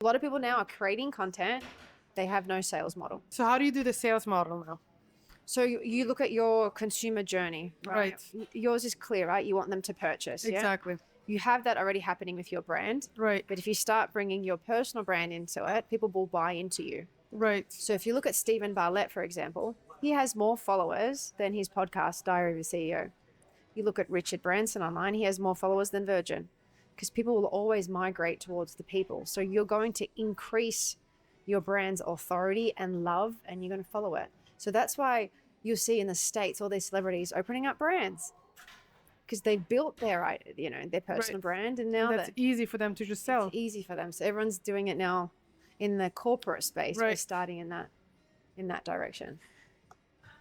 A lot of people now are creating content. They have no sales model. So how do you do the sales model now? So you look at your consumer journey, right? Yours is clear, right? You want them to purchase. Exactly. Yeah? You have that already happening with your brand. Right. But if you start bringing your personal brand into it, people will buy into you. Right. So if you look at Stephen Bartlett, for example, he has more followers than his podcast, Diary of a CEO. You look at Richard Branson online, he has more followers than Virgin, because people will always migrate towards the people. So you're going to increase your brand's authority and love, and you're going to follow it. So that's why you'll see in the States all these celebrities opening up brands, because they built their, their personal brand, and now that's easy for them to just sell. It's easy for them. So everyone's doing it now in the corporate space. We're starting in that direction.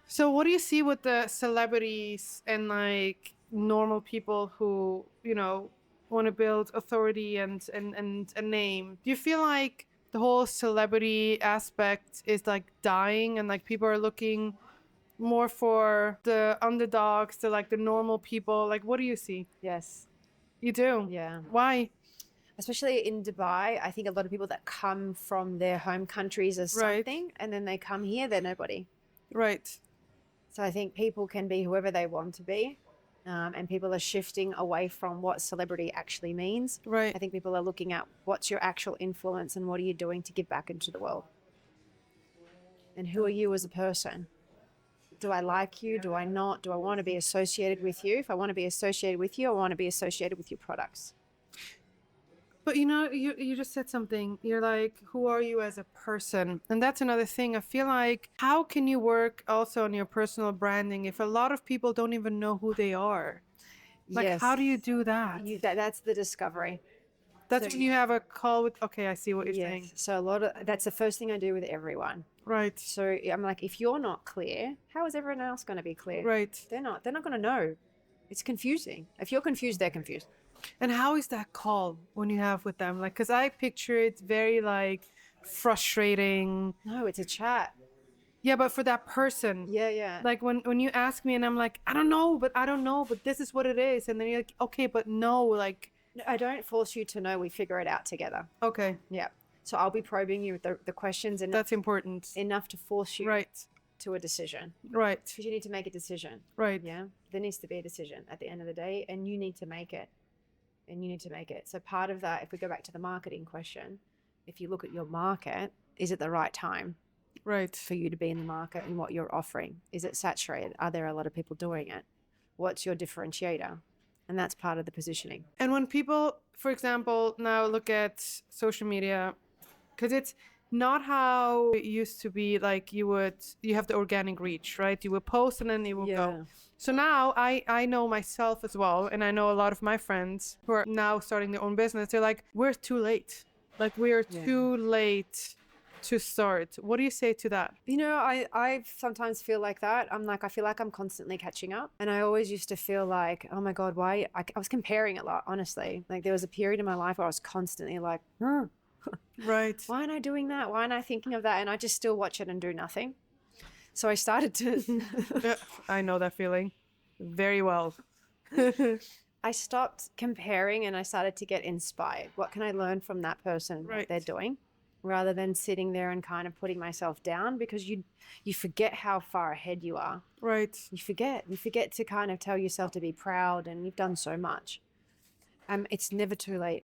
So what do you see with the celebrities and like normal people who, want to build authority and a name? Do you feel like the whole celebrity aspect is like dying, and like people are looking more for the underdogs, the normal people? Like, what do you see? Yes. You do? Yeah. Why? Especially in Dubai, I think a lot of people that come from their home countries as something, and then they come here, they're nobody. Right. So I think people can be whoever they want to be, and people are shifting away from what celebrity actually means. Right. I think people are looking at what's your actual influence and what are you doing to give back into the world. And who are you as a person? Do I like you? Do I not? Do I want to be associated with you? If I want to be associated with you, I want to be associated with your products. But you just said something. You're like, who are you as a person? And that's another thing. I feel like, how can you work also on your personal branding if a lot of people don't even know who they are? Like, how do you do that? That's the discovery. That's when you have a call with, okay, I see what you're saying. So that's the first thing I do with everyone. Right. So I'm like, if you're not clear, how is everyone else going to be clear? Right. They're not going to know. It's confusing. If you're confused, they're confused. And how is that call when you have with them? Like, because I picture it's very like frustrating. No, it's a chat. Yeah, but for that person. Yeah. Like when you ask me and I'm like, I don't know, but this is what it is. And then you're like, okay, but no, like. No, I don't force you to know. We figure it out together. Okay. Yeah. So I'll be probing you with the questions. And that's important. Enough to force you to a decision. Right. Because you need to make a decision. Right. Yeah. There needs to be a decision at the end of the day, and you need to make it. So part of that, if we go back to the marketing question, if you look at your market, is it the right time for you to be in the market and what you're offering? Is it saturated? Are there a lot of people doing it? What's your differentiator? And that's part of the positioning. And when people, for example, now look at social media, because it's not how it used to be, like you have the organic reach, right? You would post and then you will go. So now I know myself as well, and I know a lot of my friends who are now starting their own business. They're like, we're too late. Like, we're too late to start. What do you say to that? I sometimes feel like that. I feel like I'm constantly catching up. And I always used to feel like, oh my God, why? I was comparing a lot, honestly. Like, there was a period in my life where I was constantly like, right. Why aren't I doing that? Why aren't I thinking of that? And I just still watch it and do nothing. So I started to... I know that feeling very well. I stopped comparing and I started to get inspired. What can I learn from that person, what they're doing? Rather than sitting there and kind of putting myself down, because you forget how far ahead you are. Right. You forget to kind of tell yourself to be proud, and you've done so much. It's never too late.